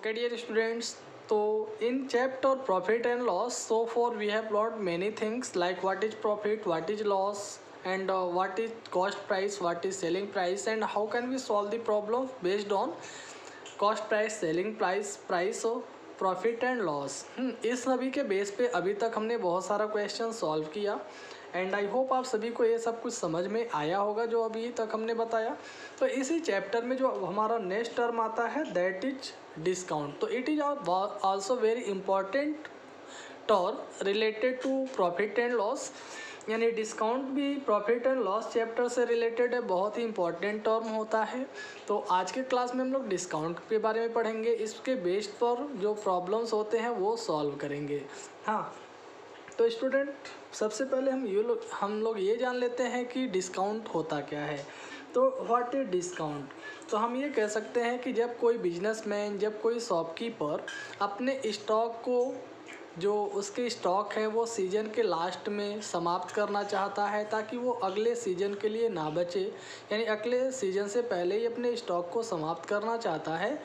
Okay, dear students, so in chapter profit and loss, so far we have learned many things like what is profit, what is loss, and what is cost price, what is selling price, and how can we solve the problem based on cost price, selling price of profit and loss. इस सभी के base पे अभी तक हमने बहुत सारा question solve किया एंड आई होप आप सभी को ये सब कुछ समझ में आया होगा जो अभी तक हमने बताया। तो इसी चैप्टर में जो हमारा नेक्स्ट टर्म आता है दैट इज डिस्काउंट। तो it is also very important term related to profit and loss, यानी डिस्काउंट भी प्रॉफिट एंड लॉस चैप्टर से रिलेटेड है, बहुत ही इंपॉर्टेंट टर्म होता है। तो आज के क्लास में हम लोग डिस्काउंट के बारे में पढ़ेंगे, इसके बेस्ड पर जो प्रॉब्लम्स होते हैं वो सॉल्व करेंगे। हाँ, तो स्टूडेंट सबसे पहले हम लोग ये जान लेते हैं कि डिस्काउंट होता क्या है। तो व्हाट इज डिस्काउंट? तो हम ये कह सकते हैं कि जब कोई बिजनेसमैन, जब कोई शॉपकीपर अपने स्टॉक को, जो उसके स्टॉक है वो सीज़न के लास्ट में समाप्त करना चाहता है ताकि वो अगले सीज़न के लिए ना बचे, यानी अगले सीज़न से पहले ही अपने स्टॉक को समाप्त करना चाहता है,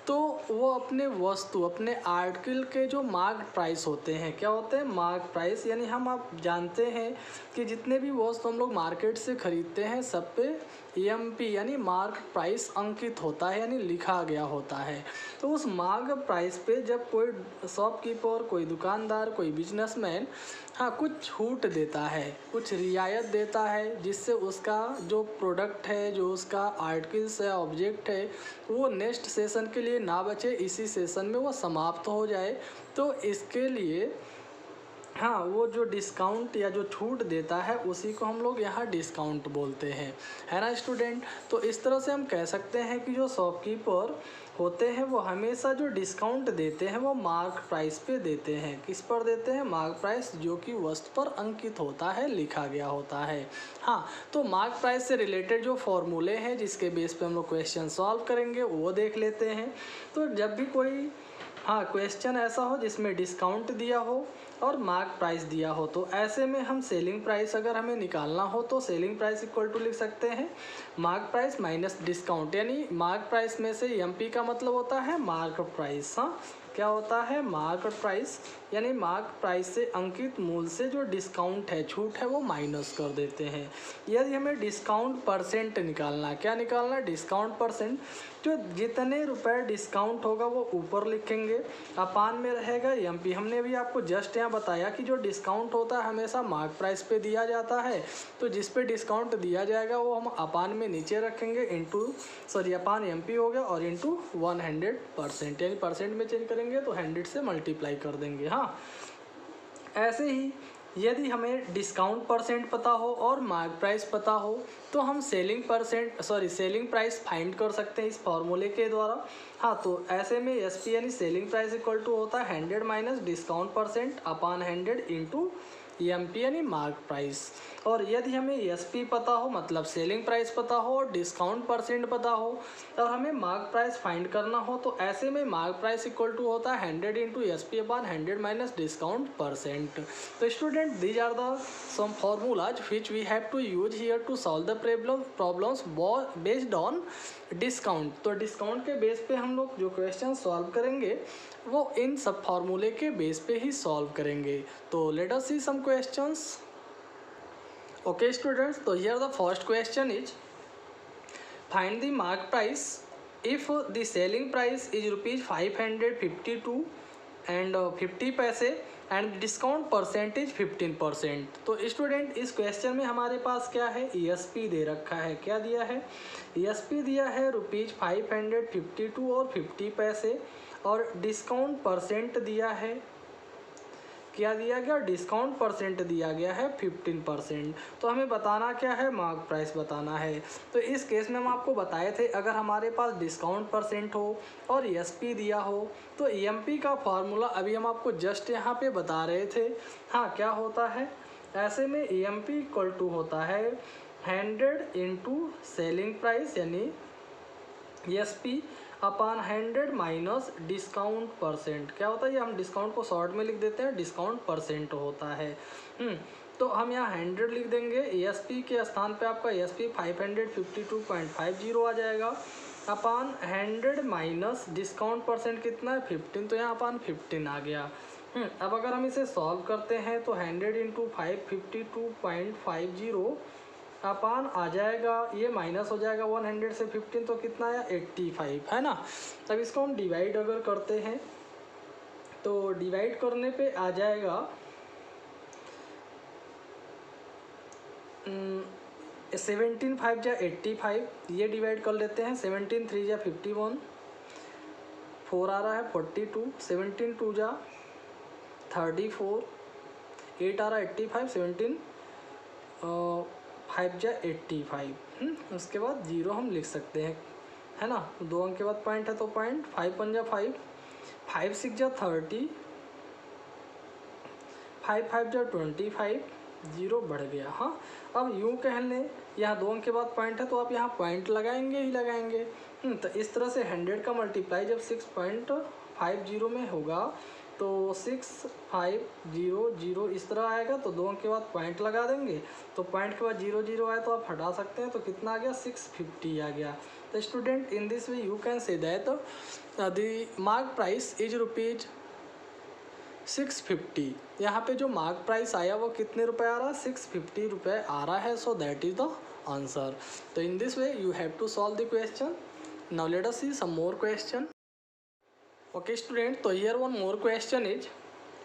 तो वो अपने वस्तु, अपने आर्टिकल के जो मार्क प्राइस होते हैं, क्या होते हैं? Mark price. यानी आप जानते हैं कि जितने भी वस्तु हम लोग मार्केट से ख़रीदते हैं सब पे EMP यानी मार्क प्राइस अंकित होता है, यानी लिखा गया होता है। तो उस मार्क प्राइस पे जब कोई शॉपकीपर, कोई दुकानदार, कोई बिजनेसमैन कुछ छूट देता है, कुछ रियायत देता है, जिससे उसका जो प्रोडक्ट है, जो उसका आर्टिकल्स है, ऑब्जेक्ट है, वो नेक्स्ट सेशन के लिए ना बचे, इसी सेशन में वो समाप्त हो जाए, तो इसके लिए वो जो डिस्काउंट या जो छूट देता है उसी को हम लोग यहाँ डिस्काउंट बोलते हैं, है ना स्टूडेंट। तो इस तरह से हम कह सकते हैं कि जो शॉपकीपर होते हैं वो हमेशा जो डिस्काउंट देते हैं वो मार्क प्राइस पे देते हैं। किस पर देते हैं? मार्क प्राइस, जो कि वस्तु पर अंकित होता है, लिखा गया होता है। तो मार्क प्राइस से रिलेटेड जो फॉर्मूले हैं जिसके बेस पे हम लोग क्वेश्चन सॉल्व करेंगे वो देख लेते हैं। तो जब भी कोई क्वेश्चन ऐसा हो जिसमें डिस्काउंट दिया हो और मार्क प्राइस दिया हो, तो ऐसे में हम सेलिंग प्राइस अगर हमें निकालना हो तो सेलिंग प्राइस इक्वल टू लिख सकते हैं मार्क प्राइस माइनस डिस्काउंट, यानी मार्क प्राइस में से EMP का मतलब होता है मार्क प्राइस। क्या होता है? मार्क प्राइस, यानी मार्क प्राइस से अंकित मूल्य से जो डिस्काउंट है, छूट है, वो माइनस कर देते हैं। यदि हमें डिस्काउंट परसेंट निकालना, क्या निकालना? Discount percent. जो जितने रुपए डिस्काउंट होगा वो ऊपर लिखेंगे, अपान में रहेगा EMP। हमने भी आपको जस्ट यहाँ बताया कि जो डिस्काउंट होता है हमेशा मार्क प्राइस पे दिया जाता है, तो जिस पे डिस्काउंट दिया जाएगा वो हम अपान में नीचे रखेंगे, अपान EMP हो गया, और इंटू 100%, यानी परसेंट में चेंज करेंगे तो 100 से मल्टीप्लाई कर देंगे। ऐसे ही यदि हमें डिस्काउंट परसेंट पता हो और मार्क प्राइस पता हो तो हम सेलिंग प्राइस फाइंड कर सकते हैं इस फॉर्मूले के द्वारा। तो ऐसे में SP यानी सेलिंग प्राइस इक्वल टू होता है 100 माइनस डिस्काउंट परसेंट अपान 100 इंटू EMP यानी मार्क प्राइस। और यदि हमें SP पता हो, मतलब सेलिंग प्राइस पता हो और डिस्काउंट परसेंट पता हो, और हमें मार्क प्राइस फाइंड करना हो, तो ऐसे में मार्क प्राइस इक्वल टू होता है 100 into SP upon 100 minus discount percent. तो student these are the some formulas which we have to use here to solve the problems based on discount. तो discount के बेस पे हम लोग जो question solve करेंगे वो इन सब फॉर्मूले के बेस पे ही सॉल्व करेंगे। तो let us see some questions. Okay students, so here the first question is find the mark price if the selling price is rupees 552 and 50 पैसे and discount percentage 15%। तो स्टूडेंट इस क्वेश्चन में हमारे पास क्या है? ESP दे रखा है। क्या दिया है? ESP दिया है रुपीज़ 552 और 50 पैसे, और डिस्काउंट परसेंट दिया है, क्या दिया गया? डिस्काउंट परसेंट दिया गया है 15%। तो हमें बताना क्या है? मार्क प्राइस बताना है। तो इस केस में हम आपको बताए थे अगर हमारे पास डिस्काउंट परसेंट हो और ESP दिया हो तो EMP का फॉर्मूला अभी हम आपको जस्ट यहाँ पे बता रहे थे। क्या होता है? ऐसे में EMP इक्वल टू होता है 100 इंटू सेलिंग प्राइस यानी ESP अपान 100 माइनस डिस्काउंट परसेंट। क्या होता है? ये हम डिस्काउंट को शॉर्ट में लिख देते हैं, डिस्काउंट परसेंट होता है। तो हम यहाँ 100 लिख देंगे, ESP के स्थान पे आपका ESP 552.50 आ जाएगा, अपान 100 माइनस डिस्काउंट परसेंट कितना है 15, तो यहाँ अपान 15 आ गया। अब अगर हम इसे सॉल्व करते हैं तो 100 इंटू 5 52.50 अपान आ जाएगा, ये माइनस हो जाएगा 100 से 15, तो कितना आया 85, है ना। तब इसको हम डिवाइड अगर करते हैं तो डिवाइड करने पे आ जाएगा 17 5 जा 85, ये डिवाइड कर लेते हैं। 17 3 जा 51, 4 आ रहा है 42, 17 2 जा 34, 8 आ रहा है 85, 17 5 जा 85। उसके बाद 0 हम लिख सकते हैं, है ना। 2 अंक के बाद पॉइंट है तो पॉइंट, 5 1 जा 5, 5 6 जा 30, 5 5 जा 25, 0 बढ़ गया। हाँ, अब यूँ कह लें यहाँ 2 अंक के बाद पॉइंट है तो आप यहाँ पॉइंट लगाएंगे ही लगाएंगे। तो इस तरह से 100 का मल्टीप्लाई जब 6.50 में होगा तो 6500 इस तरह आएगा, तो 2 अंक के बाद पॉइंट लगा देंगे, तो पॉइंट के बाद 0 0 आए तो आप हटा सकते हैं, तो कितना आ गया 650 आ गया। तो student in this way you can say that the mark price is rupees 650। यहाँ पे जो मार्क प्राइस आया वो कितने रुपए आ रहा है 650 रुपये आ रहा है। So that is the answer. तो in this way you have to solve the question. Now let us see some more question. Okay student, so here one more question is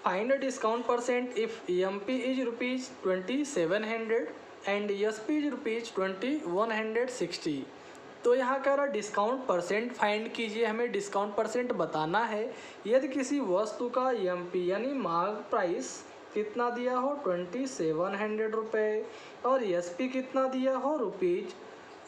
find a discount percent if EMP is rupees 2700 and ESP is rupees 2160। तो यहाँ कह रहा discount percent find कीजिए, हमें discount percent बताना है यदि किसी वस्तु का EMP यानी मार्क प्राइस कितना दिया हो 2700 रुपये और ESP कितना दिया हो रुपीज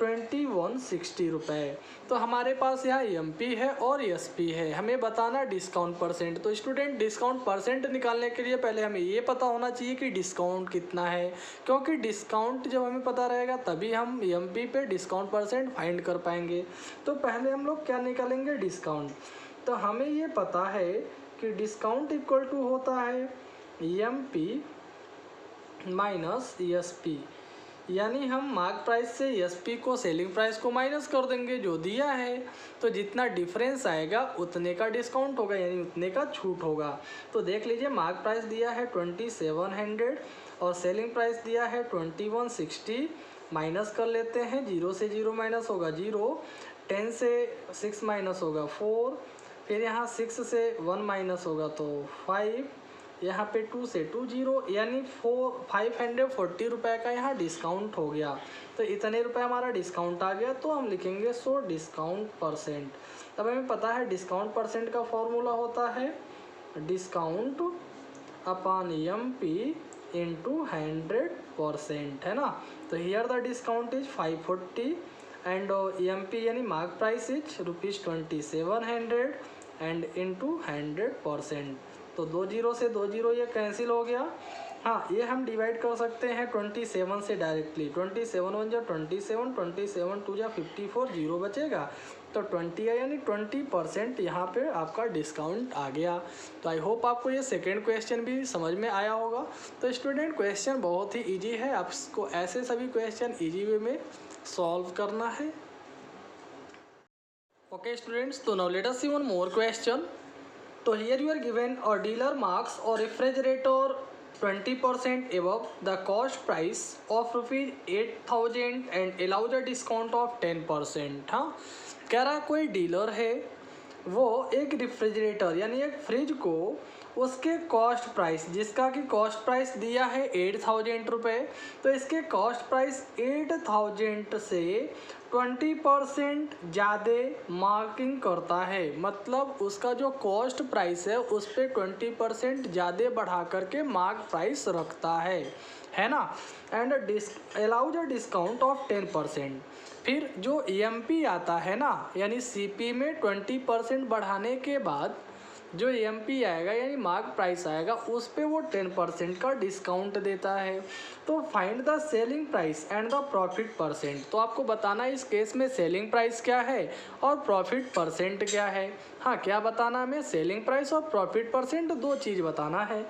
2160 रुपये। तो हमारे पास यहाँ EMP है और ESP है, हमें बताना डिस्काउंट परसेंट। तो स्टूडेंट डिस्काउंट परसेंट निकालने के लिए पहले हमें ये पता होना चाहिए कि डिस्काउंट कितना है, क्योंकि डिस्काउंट जब हमें पता रहेगा तभी हम EMP पे डिस्काउंट परसेंट फाइंड कर पाएंगे। तो पहले हम लोग क्या निकालेंगे डिस्काउंट। तो हमें ये पता है कि डिस्काउंट इक्वल टू होता है EMP माइनस ESP, यानी हम मार्क प्राइस से ESP को सेलिंग प्राइस को माइनस कर देंगे जो दिया है, तो जितना डिफरेंस आएगा उतने का डिस्काउंट होगा, यानी उतने का छूट होगा। तो देख लीजिए मार्क प्राइस दिया है 2700 और सेलिंग प्राइस दिया है 2160, माइनस कर लेते हैं। 0 से 0 माइनस होगा 0, 10 से 6 माइनस होगा 4, फिर यहाँ 6 से 1 माइनस होगा तो 5, यहाँ पे 2 से 2 0, यानी 540 रुपये का यहाँ डिस्काउंट हो गया। तो इतने रुपए हमारा डिस्काउंट आ गया, तो हम लिखेंगे सो डिस्काउंट परसेंट। तब हमें पता है डिस्काउंट परसेंट का फॉर्मूला होता है डिस्काउंट अपॉन EMP इंटू 100%, है ना। तो here the discount is 540 and EMP यानी mark price is rupees 2700 and into 100%। तो 2 0 से 2 0 ये कैंसिल हो गया। हाँ, ये हम डिवाइड कर सकते हैं 27 से डायरेक्टली। 27 1 जा 27, 27 2 जा 54, 0 बचेगा तो 20 है, यानी 20% यहाँ पे आपका डिस्काउंट आ गया। तो आई होप आपको ये सेकेंड क्वेश्चन भी समझ में आया होगा। तो स्टूडेंट क्वेश्चन बहुत ही ईजी है, आपको ऐसे सभी क्वेश्चन ईजी वे में सॉल्व करना है। ओके स्टूडेंट्स, तो नाउ लेट अस सी वन मोर क्वेश्चन। तो here you are given a dealer marks or refrigerator 20% above the cost price of rupees 8000 and allows a discount of 10%। हाँ, कह रहा कोई dealer है वो एक रेफ्रिजरेटर यानी एक फ्रिज को उसके कॉस्ट प्राइस, जिसका कि कॉस्ट प्राइस दिया है 8000 रुपये, तो इसके कॉस्ट प्राइस 8000 से 20% ज़्यादा मार्किंग करता है। मतलब उसका जो कॉस्ट प्राइस है उस पर 20% ज़्यादा बढ़ा करके मार्क प्राइस रखता है ना। And allows a discount of 10%। फिर जो EMP आता है ना, यानी CP में 20% बढ़ाने के बाद जो EMP आएगा यानी मार्क प्राइस आएगा उस पे वो 10% का डिस्काउंट देता है। तो find the selling price and the profit percent. तो आपको बताना है इस केस में सेलिंग प्राइस क्या है और प्रॉफिट परसेंट क्या है। हाँ, क्या बताना हमें, सेलिंग प्राइस और प्रॉफिट परसेंट, दो चीज़ बताना है।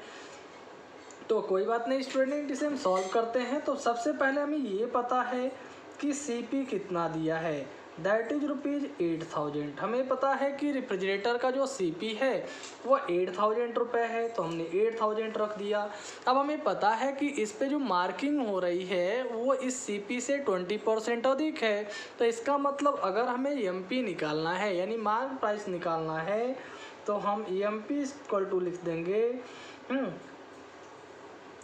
तो कोई बात नहीं स्टूडेंट, इसे हम सॉल्व करते हैं। तो सबसे पहले हमें ये पता है कि CP कितना दिया है, दैट इज ₹8,000। हमें पता है कि रेफ्रिजरेटर का जो सीपी है वो 8,000 रुपये है, तो हमने 8,000 रख दिया। अब हमें पता है कि इस पे जो मार्किंग हो रही है वो इस सीपी से 20% अधिक है, तो इसका मतलब अगर हमें एमपी निकालना है यानी मार्क प्राइस निकालना है तो हम एमपी इक्वल टू लिख देंगे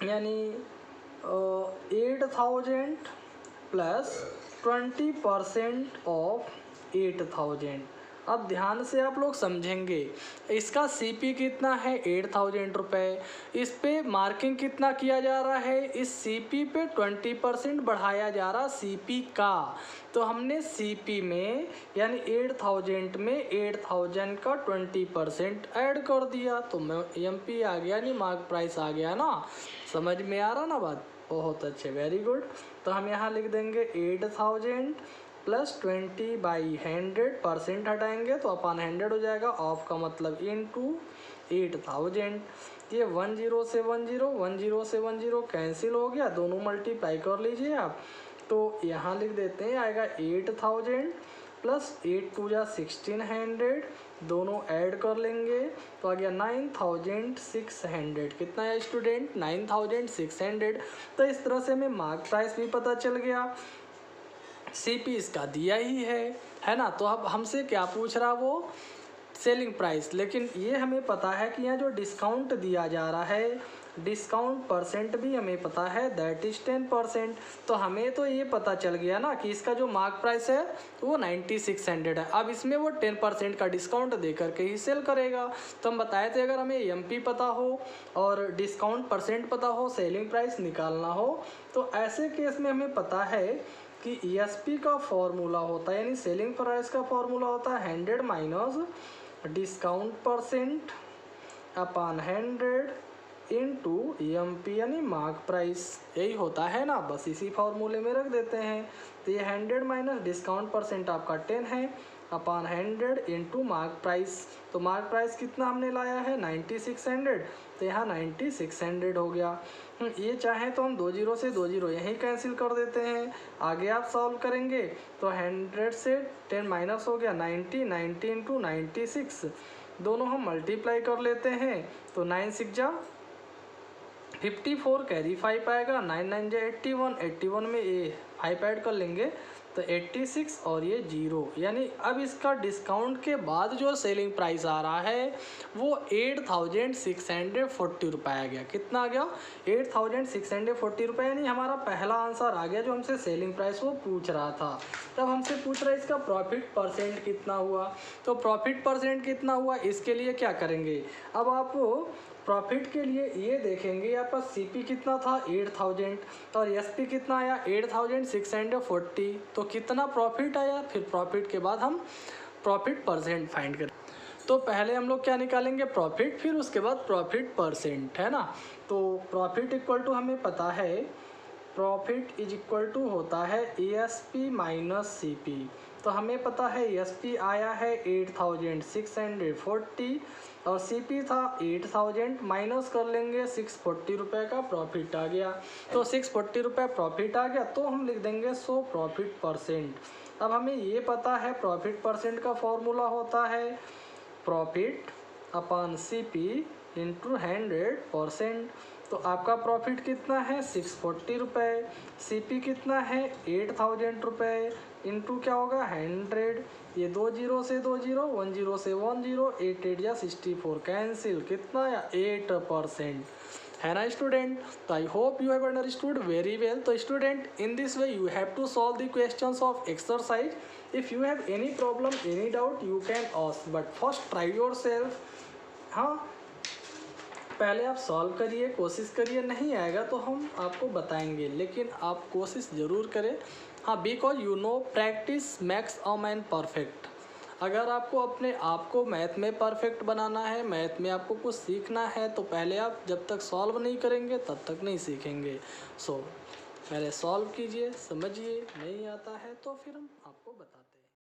यानी 8,000 प्लस 20% ऑफ 8,000। अब ध्यान से आप लोग समझेंगे, इसका सीपी कितना है 8,000 रुपये, इस पे मार्किंग कितना किया जा रहा है, इस सीपी पे 20% बढ़ाया जा रहा सीपी का, तो हमने सीपी में यानी 8,000 में 8,000 का 20% ऐड कर दिया, तो एमपी आ गया यानी मार्क प्राइस आ गया ना। समझ में आ रहा ना बात? बहुत अच्छे, वेरी गुड। तो हम यहाँ लिख देंगे 8,000 प्लस 20/100, हटाएंगे तो अपन 100 हो जाएगा, ऑफ का मतलब इनटू 8,000। ये 10 से 10 से 10 कैंसिल हो गया, दोनों मल्टीप्लाई कर लीजिए आप, तो यहाँ लिख देते हैं आएगा 8,000 प्लस 8 2 जा 1600, दोनों ऐड कर लेंगे तो आ गया 9,600। कितना है स्टूडेंट? 9,600। तो इस तरह से हमें मार्क प्राइस भी पता चल गया, सीपी इसका दिया ही है ना। तो अब हमसे क्या पूछ रहा वो? Selling price. लेकिन ये हमें पता है कि यहाँ जो डिस्काउंट दिया जा रहा है, डिस्काउंट परसेंट भी हमें पता है, दैट इज 10%। तो हमें तो ये पता चल गया ना कि इसका जो मार्क प्राइस है वो 9,600 है। अब इसमें वो 10% का डिस्काउंट दे करके ही सेल करेगा। तो हम बताए थे अगर हमें एमपी पता हो और डिस्काउंट परसेंट पता हो, सेलिंग प्राइस निकालना हो, तो ऐसे केस में हमें पता है कि ईएसपी का फॉर्मूला होता है यानी सेलिंग प्राइस का फॉर्मूला होता है 100 minus discount percent upon 100 into MP यानी मार्क प्राइस। यही होता है ना, बस इसी फॉर्मूले में रख देते हैं। तो ये 100 माइनस डिस्काउंट परसेंट आपका 10 है अपॉन 100 इनटू मार्क प्राइस। तो मार्क प्राइस कितना हमने लाया है 9,600, तो यहाँ 9,600 हो गया। ये चाहे तो हम 20 से 20 यहीं कैंसिल कर देते हैं। आगे आप सॉल्व करेंगे तो 100 से 10 माइनस हो गया 90 इंटू 96, दोनों हम मल्टीप्लाई कर लेते हैं तो 9 6 जा 54 कैरी 5 आएगा, 9 9 जा 81, 81 में ये 5 ऐड कर लेंगे तो 86 और ये 0, यानी अब इसका डिस्काउंट के बाद जो सेलिंग प्राइस आ रहा है वो 8,640 रुपये आ गया। कितना आ गया? 8,640 रुपये, यानी हमारा पहला आंसर आ गया जो हमसे सेलिंग प्राइस वो पूछ रहा था। तब हमसे पूछ रहा है इसका प्रॉफिट परसेंट कितना हुआ, तो प्रॉफिट परसेंट कितना हुआ इसके लिए क्या करेंगे, अब आप प्रॉफिट के लिए ये देखेंगे यहाँ पर सीपी कितना था 8,000 और एसपी कितना आया 8,640, तो कितना प्रॉफिट आया, फिर प्रॉफिट के बाद हम प्रॉफिट परसेंट फाइंड करें। तो पहले हम लोग क्या निकालेंगे? प्रॉफिट, फिर उसके बाद प्रॉफिट परसेंट, है ना। तो प्रॉफिट इक्वल टू हमें पता है, प्रॉफिट इज इक्वल टू होता है एएसपी माइनस सीपी। तो हमें पता है एएसपी आया है 8,640 और सीपी था 8,000, माइनस कर लेंगे 640 रुपये का प्रॉफिट आ गया। तो 640 रुपये प्रॉफिट आ गया, तो हम लिख देंगे 100 प्रॉफिट परसेंट। अब हमें ये पता है प्रॉफिट परसेंट का फॉर्मूला होता है प्रॉफिट अपॉन सीपी इंटू 100%। तो आपका प्रॉफिट कितना है 640 रुपये, सीपी कितना है 8,000 रुपये, इंटू क्या होगा 100, ये 20 से 20, 10 से 10, 8 8 या 64 कैंसिल, कितना या 8%, है ना स्टूडेंट। तो I hope you have understood very well. तो student in this way you have to solve the questions of exercise. If you have any problem any doubt you can ask, but first try yourself. हाँ, पहले आप solve करिए, कोशिश करिए, नहीं आएगा तो हम आपको बताएंगे, लेकिन आप कोशिश ज़रूर करें। हाँ, because you know practice makes a man perfect. अगर आपको अपने आप को मैथ में परफेक्ट बनाना है, मैथ में आपको कुछ सीखना है, तो पहले आप जब तक सॉल्व नहीं करेंगे तब तक नहीं सीखेंगे। सो पहले सॉल्व कीजिए, समझिए, नहीं आता है तो फिर हम आपको बताते हैं।